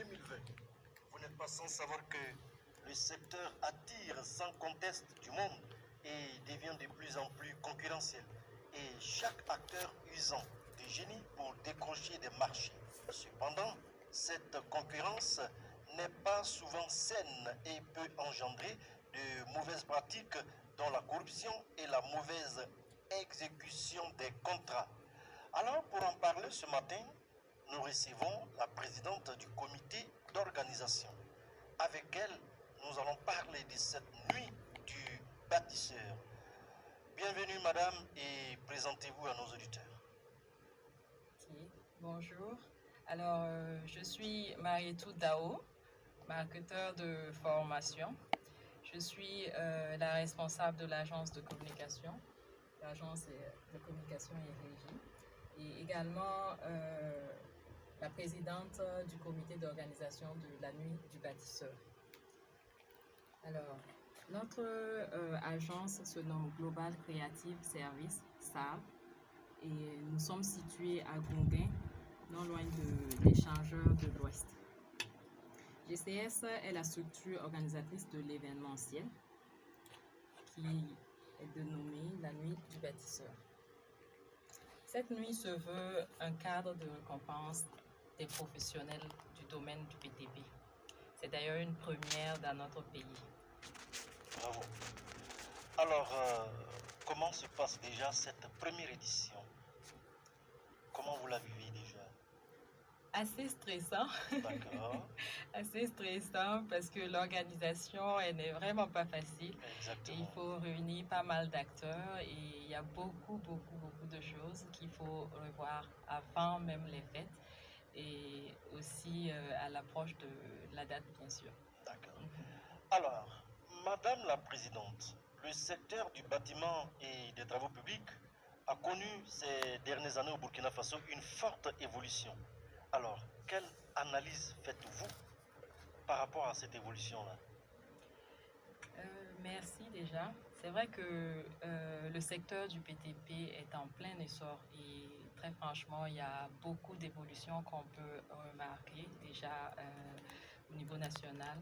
2020. Vous n'êtes pas sans savoir que le secteur attire sans conteste du monde et devient de plus en plus concurrentiel. Et chaque acteur usant de génie pour décrocher des marchés. Cependant, cette concurrence n'est pas souvent saine et peut engendrer de mauvaises pratiques dont la corruption et la mauvaise exécution des contrats. Alors, pour en parler ce matin, nous recevons la présidente du comité d'organisation. Avec elle, nous allons parler de cette nuit du bâtisseur. Bienvenue, madame, et présentez-vous à nos auditeurs. Okay. Bonjour. Alors, je suis Marietou Dao, marketeur de formation. Je suis la responsable de l'agence de communication. L'agence de communication et régie. Et également la présidente du comité d'organisation de la nuit du bâtisseur. Alors, notre agence se nomme Global Creative Service, SAV, et nous sommes situés à Gonguin, non loin de l'échangeur de l'Ouest. GCS est la structure organisatrice de l'événementiel qui est dénommée la nuit du bâtisseur. Cette nuit se veut un cadre de récompense des professionnels du domaine du BTP. C'est d'ailleurs une première dans notre pays. Bravo. Alors, comment se passe déjà cette première édition? Comment vous la vivez déjà? Assez stressant. D'accord. Assez stressant parce que l'organisation, elle n'est vraiment pas facile. Exactement. Et il faut réunir pas mal d'acteurs et il y a beaucoup de choses qu'il faut revoir avant même les fêtes et aussi à l'approche de la date, bien sûr. D'accord. Alors, madame la présidente, le secteur du bâtiment et des travaux publics a connu ces dernières années au Burkina Faso une forte évolution. Alors, quelle analyse faites-vous par rapport à cette évolution-là? Merci déjà. C'est vrai que le secteur du BTP est en plein essor et très franchement, il y a beaucoup d'évolutions qu'on peut remarquer déjà au niveau national.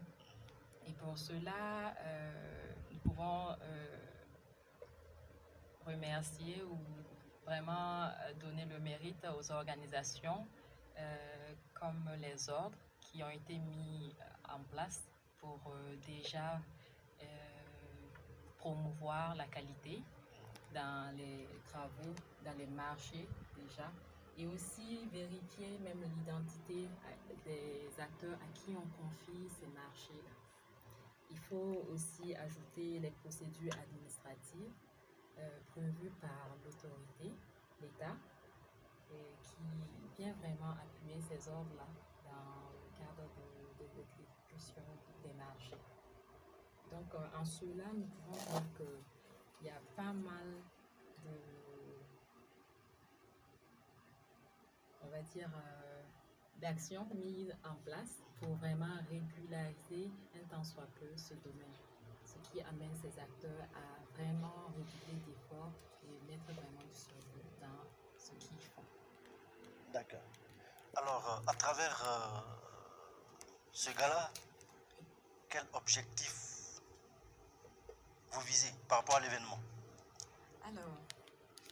Et pour cela, nous pouvons remercier ou vraiment donner le mérite aux organisations comme les ordres qui ont été mis en place pour déjà promouvoir la qualité dans les travaux, dans les marchés déjà, et aussi vérifier même l'identité des acteurs à qui on confie ces marchés-là. Il faut aussi ajouter les procédures administratives prévues par l'autorité, l'État, qui vient vraiment appuyer ces ordres-là dans le cadre de l'exécution des marchés. Donc, en cela, nous pouvons voir qu'il y a pas mal de, on va dire, d'actions mises en place pour vraiment régulariser un tant soit peu ce domaine. Ce qui amène ces acteurs à vraiment redoubler d'efforts et mettre vraiment du sérieux dans ce qu'ils font. D'accord. Alors, à travers ce gala, quel objectif vous visez par rapport à l'événement? Alors,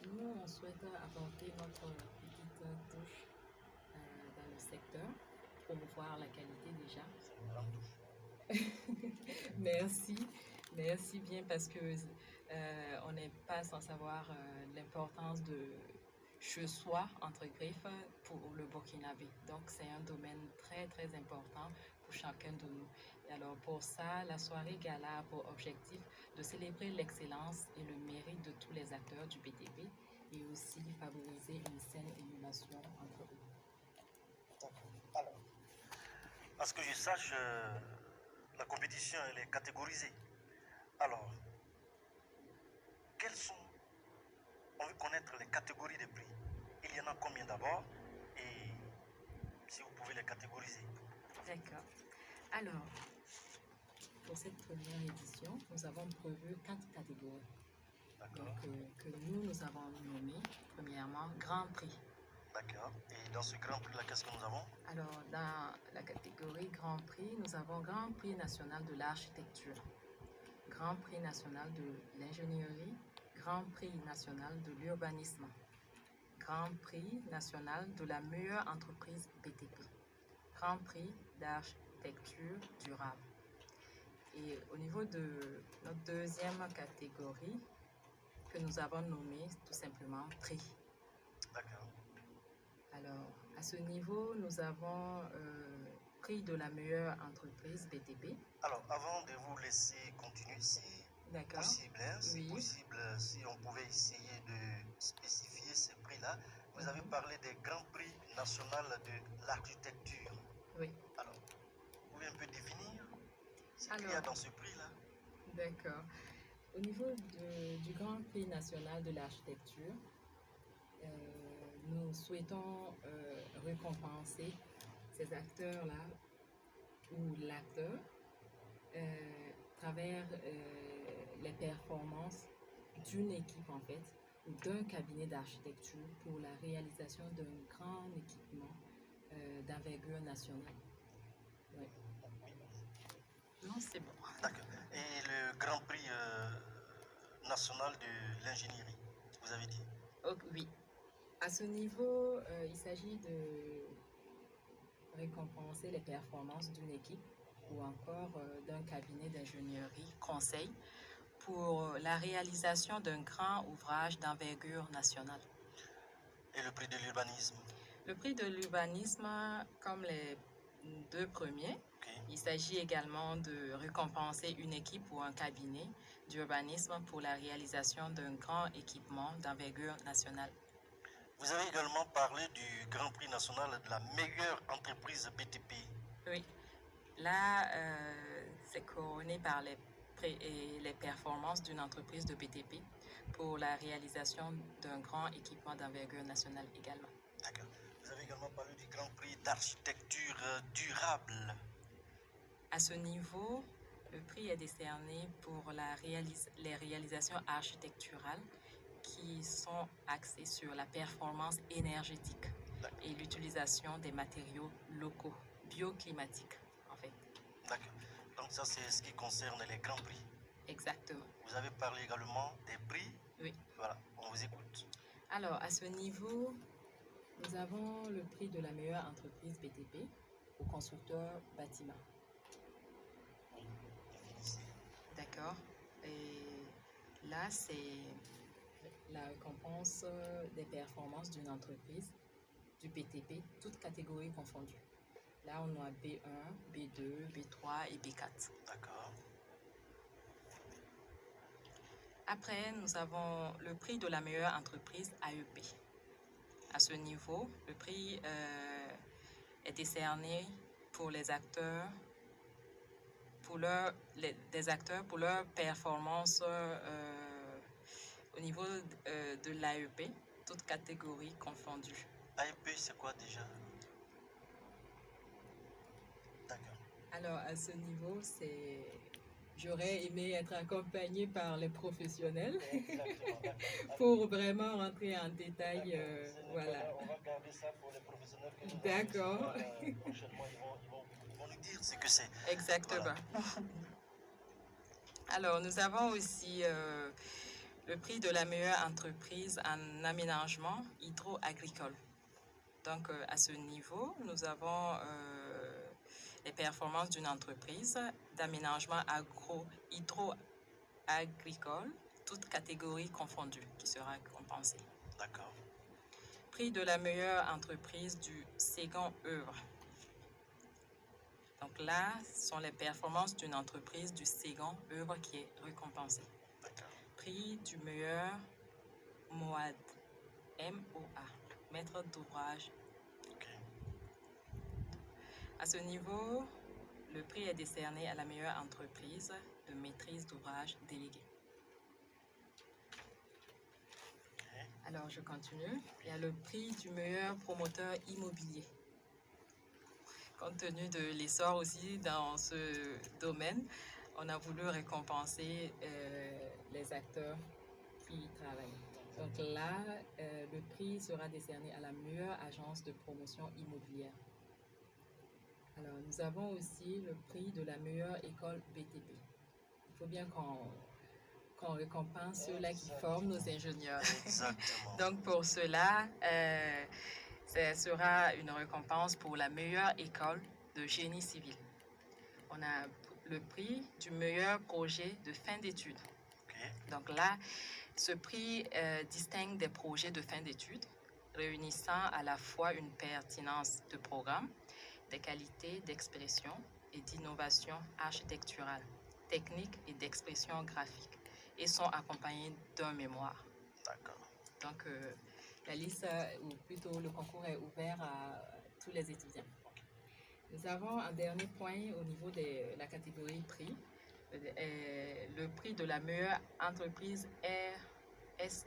nous, on souhaite apporter notre petite touche dans le secteur, promouvoir la qualité déjà. C'est une grande touche. Merci bien parce que on n'est pas sans savoir l'importance de chez soi, entre griffes, pour le Burkinabé. Donc, c'est un domaine très important pour chacun de nous. Et alors, pour ça, la soirée gala a pour objectif de célébrer l'excellence et le mérite de tous les acteurs du BTP et aussi favoriser une saine émulation entre eux. Alors, à ce que je sache, la compétition elle est catégorisée. Alors, quelles sont, on veut connaître les catégories de prix. Il y en a combien d'abord et si vous pouvez les catégoriser. D'accord. Alors, pour cette première édition, nous avons prévu 4 catégories. Donc, que nous avons nommé premièrement Grand Prix. D'accord. Et dans ce grand prix-là, qu'est-ce que nous avons? Alors, dans la catégorie Grand Prix, nous avons Grand Prix national de l'architecture, Grand Prix national de l'ingénierie, Grand Prix national de l'urbanisme, Grand Prix national de la meilleure entreprise BTP, Grand Prix d'architecture durable. Et au niveau de notre deuxième catégorie, que nous avons nommée tout simplement prix. D'accord. Alors, à ce niveau, nous avons prix de la meilleure entreprise BTP. Alors, avant de vous laisser continuer, si D'accord. possible, si Oui. possible, si on pouvait essayer de spécifier ces prix-là, vous avez parlé des grands prix nationaux de l'architecture. Oui. Alors, vous pouvez un peu définir ce qu'il y a Alors, dans ce prix-là? D'accord. Au niveau du Grand Prix national de l'architecture, nous souhaitons récompenser ces acteurs-là ou l'acteur à travers les performances d'une équipe en fait ou d'un cabinet d'architecture pour la réalisation d'un grand équipement d'envergure nationale. Ouais. Non, c'est bon. D'accord. Et le Grand Prix national de l'ingénierie, vous avez dit? Oui. À ce niveau, il s'agit de récompenser les performances d'une équipe ou encore d'un cabinet d'ingénierie conseil pour la réalisation d'un grand ouvrage d'envergure nationale. Et le prix de l'urbanisme? Le prix de l'urbanisme, comme les deux premiers, il s'agit également de récompenser une équipe ou un cabinet d'urbanisme pour la réalisation d'un grand équipement d'envergure nationale. Vous avez également parlé du Grand Prix national de la meilleure entreprise BTP. Oui, là, c'est couronné par les performances d'une entreprise de BTP pour la réalisation d'un grand équipement d'envergure nationale également. D'accord. Vous avez également parlé du Grand Prix d'architecture durable. À ce niveau, le prix est décerné pour les réalisations architecturales qui sont axées sur la performance énergétique et l'utilisation des matériaux locaux, bioclimatiques en fait. D'accord. Donc ça, c'est ce qui concerne les grands prix. Exactement. Vous avez parlé également des prix. Oui. Voilà, on vous écoute. Alors, à ce niveau, nous avons le prix de la meilleure entreprise BTP au constructeur bâtiment. Oui, définissez. D'accord. Et là, c'est la récompense des performances d'une entreprise, du BTP, toutes catégories confondues. Là, on a B1, B2, B3 et B4. D'accord. Après, nous avons le prix de la meilleure entreprise AEP. À ce niveau, le prix est décerné pour les acteurs, pour leur performance au niveau de l'AEP, toutes catégories confondues. AEP, c'est quoi déjà? D'accord. Alors, à ce niveau, j'aurais aimé être accompagnée par les professionnels pour vraiment rentrer en détail. Voilà. On va garder ça pour les professionnels que nous D'accord. Prochainement, ils vont nous dire ce que c'est. Exactement. Voilà. Alors, nous avons aussi le prix de la meilleure entreprise en aménagement hydro-agricole. Donc, à ce niveau, nous avons les performances d'une entreprise d'aménagement hydro-agricole, toutes catégories confondues, qui sera compensée. D'accord. Prix de la meilleure entreprise du second œuvre. Donc là, ce sont les performances d'une entreprise du second œuvre qui est récompensée. D'accord. Prix du meilleur MOAD, MOA, maître d'ouvrage. Okay. À ce niveau, le prix est décerné à la meilleure entreprise de maîtrise d'ouvrage déléguée. Okay. Alors, je continue. Il y a le prix du meilleur promoteur immobilier. Compte tenu de l'essor aussi dans ce domaine, on a voulu récompenser les acteurs qui y travaillent. Donc là, le prix sera décerné à la meilleure agence de promotion immobilière. Alors, nous avons aussi le prix de la meilleure école BTP. Il faut bien qu'on récompense ceux-là qui forment nos ingénieurs. Exactement. Donc, pour cela, ce sera une récompense pour la meilleure école de génie civil. On a le prix du meilleur projet de fin d'études. Ok. Donc là, ce prix distingue des projets de fin d'études, réunissant à la fois une pertinence de programme, des qualités d'expression et d'innovation architecturale, technique et d'expression graphique, et sont accompagnés d'un mémoire. D'accord. Donc, la liste, ou plutôt le concours est ouvert à tous les étudiants. Nous avons un dernier point au niveau de la catégorie prix, le prix de la meilleure entreprise RSE,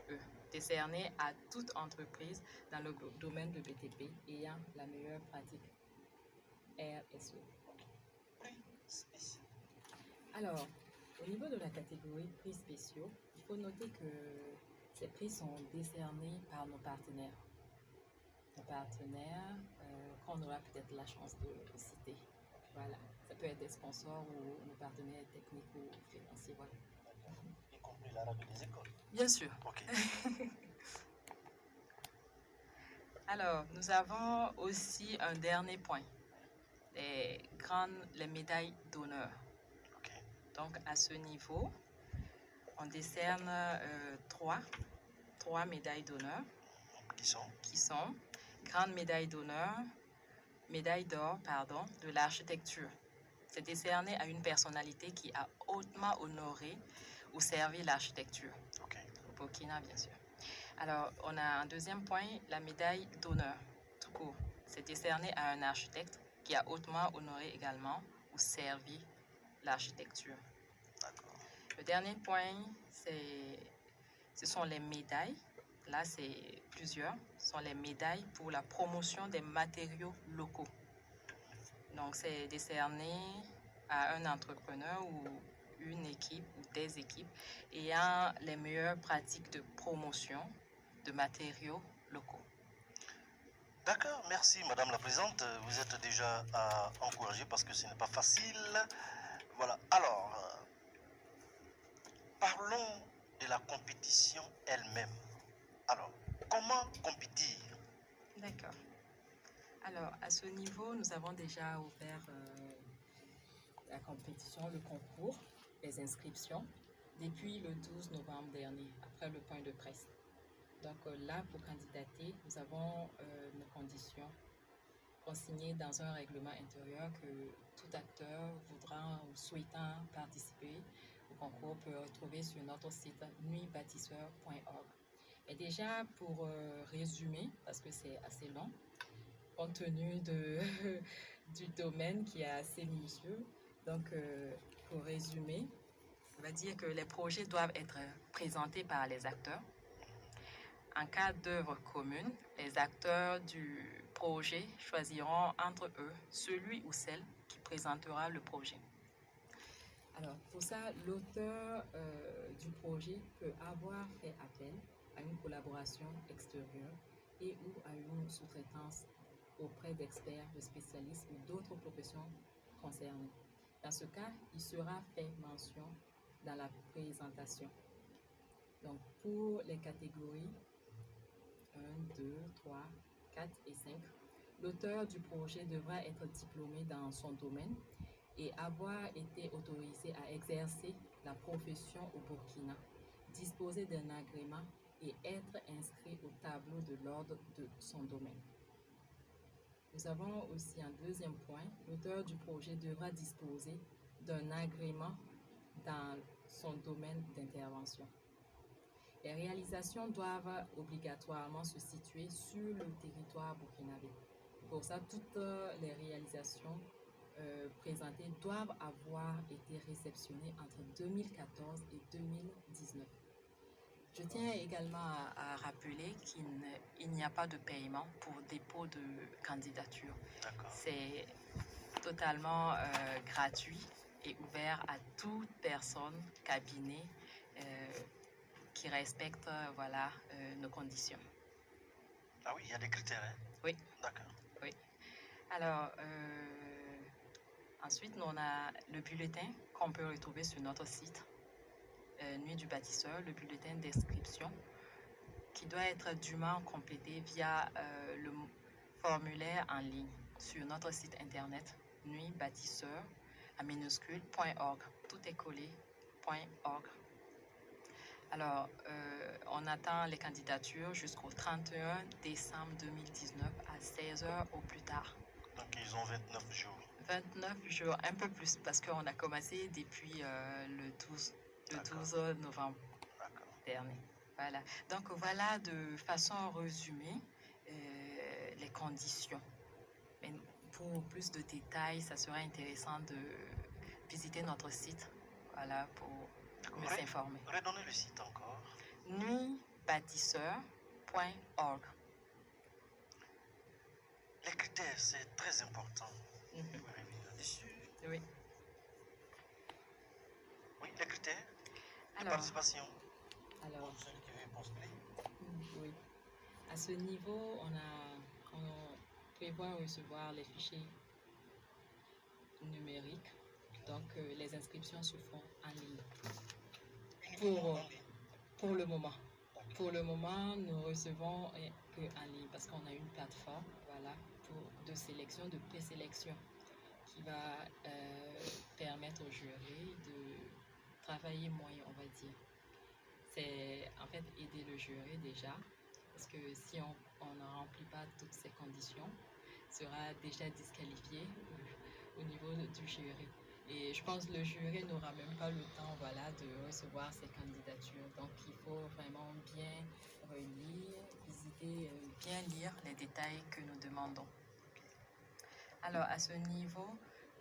décerné à toute entreprise dans le domaine de BTP ayant la meilleure pratique RSE. Prix spécial. Alors, au niveau de la catégorie prix spéciaux, il faut noter que ces prix sont décernés par nos partenaires. Nos partenaires qu'on aura peut-être la chance de citer. Voilà, ça peut être des sponsors ou nos partenaires techniques ou financiers. Voilà. Y compris l'arabe des écoles. Bien sûr. Ok. Alors, nous avons aussi un dernier point, les médailles d'honneur. Ok. Donc, à ce niveau, on décerne trois médailles d'honneur Qui sont grande médaille d'honneur, médaille d'or, de l'architecture. C'est décerné à une personnalité qui a hautement honoré ou servi l'architecture. Ok. Au Burkina, bien sûr. Alors, on a un deuxième point, la médaille d'honneur, tout court. C'est décerné à un architecte qui a hautement honoré également ou servi l'architecture. D'accord. Le dernier point, ce sont les médailles. Là, c'est plusieurs. Ce sont les médailles pour la promotion des matériaux locaux. Donc, c'est décerné à un entrepreneur ou une équipe ou des équipes ayant les meilleures pratiques de promotion de matériaux locaux. D'accord, merci Madame la Présidente. Vous êtes déjà à encourager parce que ce n'est pas facile. Voilà, alors, parlons de la compétition elle-même. Alors, comment compétir? D'accord. Alors, à ce niveau, nous avons déjà ouvert la compétition, le concours, les inscriptions, depuis le 12 novembre dernier, après le point de presse. Donc là, pour candidater, nous avons nos conditions consignées dans un règlement intérieur que tout acteur voudra ou souhaitant participer au concours peut retrouver sur notre site nuitbâtisseur.org. Et déjà, pour résumer, parce que c'est assez long, compte tenu du domaine qui est assez minutieux, donc pour résumer, on va dire que les projets doivent être présentés par les acteurs. En cas d'œuvre commune, les acteurs du projet choisiront entre eux celui ou celle qui présentera le projet. Alors, pour ça, l'auteur du projet peut avoir fait appel à une collaboration extérieure et ou à une sous-traitance auprès d'experts, de spécialistes ou d'autres professions concernées. Dans ce cas, il sera fait mention dans la présentation. Donc, pour les catégories 1, 2, 3, 4 et 5, l'auteur du projet devra être diplômé dans son domaine et avoir été autorisé à exercer la profession au Burkina, disposer d'un agrément et être inscrit au tableau de l'ordre de son domaine. Nous avons aussi un deuxième point, l'auteur du projet devra disposer d'un agrément dans son domaine d'intervention. Les réalisations doivent obligatoirement se situer sur le territoire burkinabé. Pour ça, toutes les réalisations présentées doivent avoir été réceptionnées entre 2014 et 2019. Je tiens également à rappeler qu'il n'y a pas de paiement pour dépôt de candidature. C'est totalement gratuit et ouvert à toute personne, cabinet, qui respectent voilà, nos conditions. Ah oui, il y a des critères, hein? Oui. D'accord. Oui. Alors, ensuite, on a le bulletin qu'on peut retrouver sur notre site Nuit du bâtisseur, le bulletin d'inscription qui doit être dûment complété via le formulaire en ligne sur notre site internet nuitbâtisseur à minuscule.org. Tout est collé, .org. Alors, on attend les candidatures jusqu'au 31 décembre 2019 à 16 h au plus tard. Donc, ils ont 29 jours. 29 jours, un peu plus, parce qu'on a commencé depuis le 12 novembre dernier. Voilà. Donc, voilà de façon résumée les conditions. Mais pour plus de détails, ça serait intéressant de visiter notre site, voilà, pour mieux s'informer. Redonnez le site encore. nuitbâtisseur.org. Les critères, c'est très important. Vous pouvez revenir là-dessus. Oui. Oui, les critères de participation. Alors, pour celui qui veut postuler. Oui. À ce niveau, on prévoit recevoir les fichiers numériques. Donc, les inscriptions se font en ligne. Pour le moment. Pour le moment, nous recevons que en ligne parce qu'on a une plateforme, voilà, de sélection, de présélection, qui va permettre aux jurés de travailler moyen, on va dire. C'est en fait aider le jury déjà, parce que si on ne remplit pas toutes ces conditions, sera déjà disqualifié au niveau du jury. Et je pense que le jury n'aura même pas le temps, voilà, de recevoir ces candidatures. Donc, il faut vraiment bien relire, visiter, bien lire les détails que nous demandons. Alors, à ce niveau,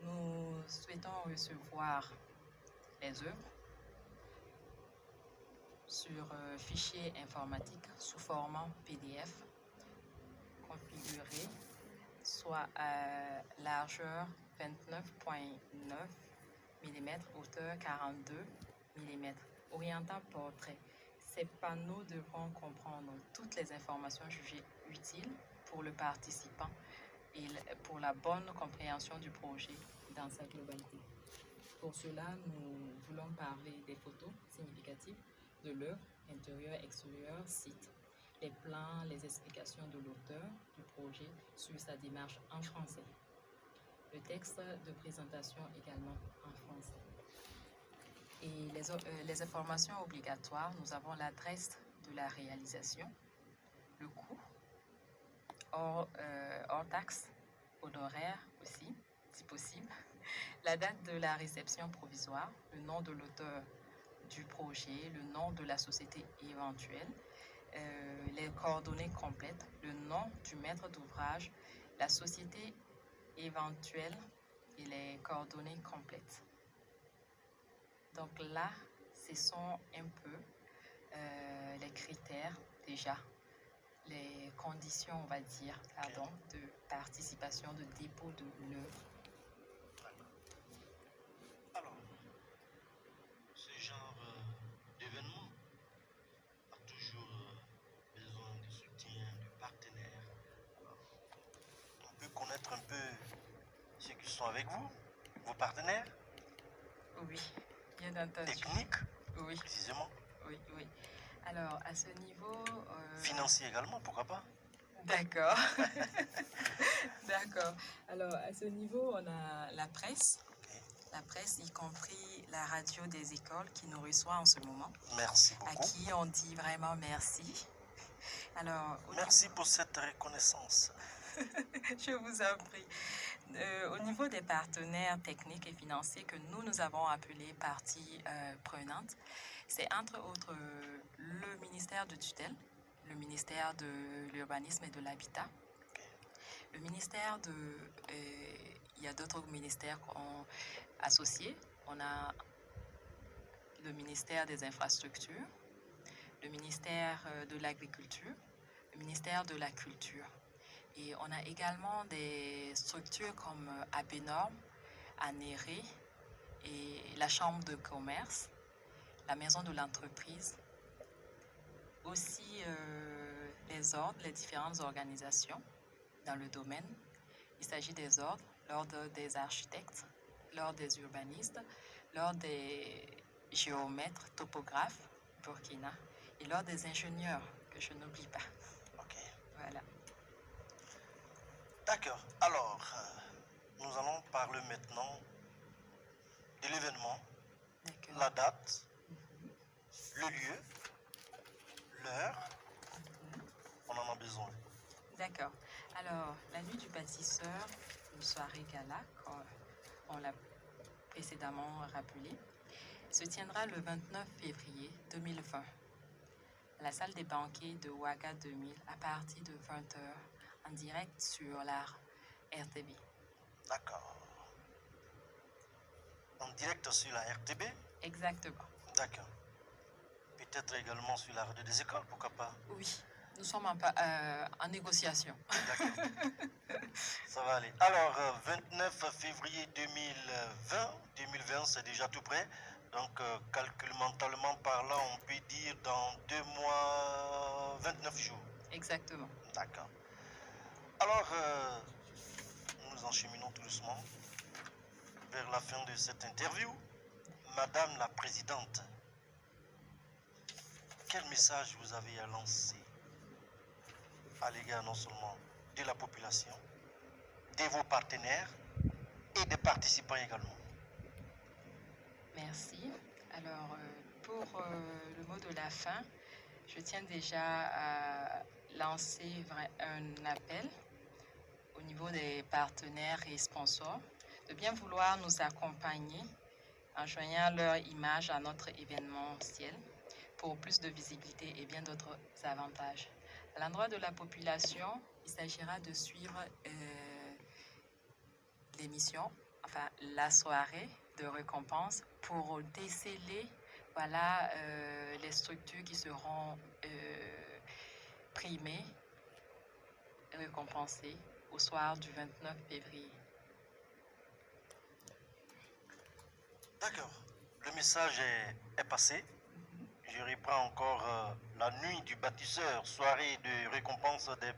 nous souhaitons recevoir les œuvres sur fichier informatique sous format PDF configuré, soit à largeur 29,9 mm, hauteur 42 mm, orientant portrait. Ces panneaux devront comprendre toutes les informations jugées utiles pour le participant et pour la bonne compréhension du projet dans sa globalité. Pour cela, nous voulons parler des photos significatives de l'œuvre, intérieur, extérieur, site, les plans, les explications de l'auteur du projet sur sa démarche en français. Le texte de présentation également en français. Et les informations obligatoires, nous avons l'adresse de la réalisation, le coût, hors taxe, honoraire aussi, si possible, la date de la réception provisoire, le nom de l'auteur du projet, le nom de la société éventuelle, les coordonnées complètes, le nom du maître d'ouvrage, la société éventuelle et les coordonnées complètes. Donc là, ce sont un peu les critères déjà, les conditions, on va dire, pardon, de participation, de dépôt de l'œuvre. Alors, ce genre d'événement a toujours besoin de soutien, de partenaires. Alors, on peut connaître un peu ceux qui sont avec vous, vos partenaires? Oui, bien entendu. Technique? Oui. Précisément? Oui, oui. Alors, à ce niveau... Financier également, pourquoi pas? D'accord. D'accord. Alors, à ce niveau, on a la presse. Okay. La presse, y compris la radio des écoles qui nous reçoit en ce moment. Merci beaucoup. À qui on dit vraiment merci. Alors, merci pour cette reconnaissance. Je vous en prie. Au niveau des partenaires techniques et financiers que nous avons appelés parties prenantes, c'est entre autres le ministère de tutelle, le ministère de l'urbanisme et de l'habitat, le ministère de... il y a d'autres ministères associés. On a le ministère des infrastructures, le ministère de l'agriculture, le ministère de la culture. Et on a également des structures comme ABNORM, ANERE et la Chambre de commerce, la Maison de l'entreprise aussi les ordres, les différentes organisations dans le domaine. Il s'agit des ordres, l'ordre des architectes, l'ordre des urbanistes, l'ordre des géomètres, topographes, Burkina, et l'ordre des ingénieurs, que je n'oublie pas. Ok. Voilà. D'accord. Alors, nous allons parler maintenant de l'événement, D'accord. la date, le lieu, l'heure. On en a besoin. D'accord. Alors, la nuit du bâtisseur, une soirée gala, comme on l'a précédemment rappelé, se tiendra le 29 février 2020 à la salle des banquets de Ouaga 2000 à partir de 20h en direct sur la RTB. D'accord. En direct sur la RTB? Exactement. D'accord. Peut-être également sur la radio des écoles, pourquoi pas? Oui, nous sommes en négociation. D'accord. Ça va aller. Alors, 29 février 2020 c'est déjà tout près. Donc, calcul mentalement parlant, on peut dire dans 2 mois, 29 jours. Exactement. D'accord. Alors, nous encheminons tout doucement vers la fin de cette interview. Madame la Présidente, quel message vous avez à lancer à l'égard non seulement de la population, de vos partenaires et des participants également? Merci. Alors, pour le mot de la fin, je tiens déjà à lancer un appel au niveau des partenaires et sponsors de bien vouloir nous accompagner en joignant leur image à notre événementiel pour plus de visibilité et bien d'autres avantages. À l'endroit de la population, il s'agira de suivre l'émission, enfin la soirée de récompense pour déceler voilà, les structures qui seront primées et récompensées au soir du 29 février. D'accord. Le message est passé. Je reprends encore la nuit du bâtisseur, soirée de récompense des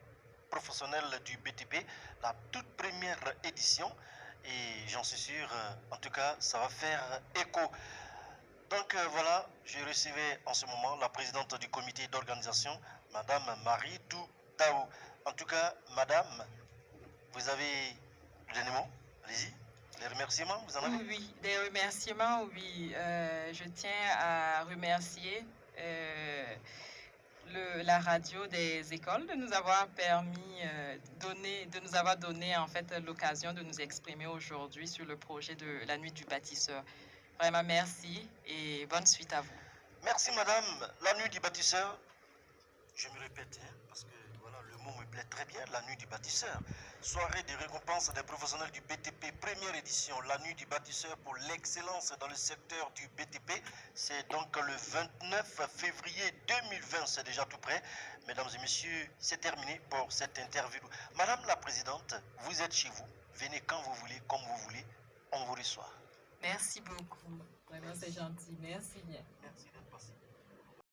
professionnels du BTP, la toute première édition. Et j'en suis sûr, en tout cas, ça va faire écho. Donc voilà, je recevais en ce moment la présidente du comité d'organisation, Madame Marie Toudaou. En tout cas, Madame, vous avez le dernier mot? Allez-y. Les remerciements, vous en avez? Oui, des remerciements, oui. Je tiens à remercier la radio des écoles de nous avoir permis, de nous avoir donné en fait l'occasion de nous exprimer aujourd'hui sur le projet de la nuit du bâtisseur. Vraiment merci et bonne suite à vous. Merci Madame. La nuit du bâtisseur, je me répète, parce que voilà, le mot me plaît très bien, la nuit du bâtisseur. Soirée de récompense des professionnels du BTP, première édition, la nuit du bâtisseur pour l'excellence dans le secteur du BTP. C'est donc le 29 février 2020, c'est déjà tout près. Mesdames et messieurs, c'est terminé pour cette interview. Madame la Présidente, vous êtes chez vous, venez quand vous voulez, comme vous voulez, on vous reçoit. Merci beaucoup. Vraiment, c'est gentil. Merci bien. Merci d'être passé.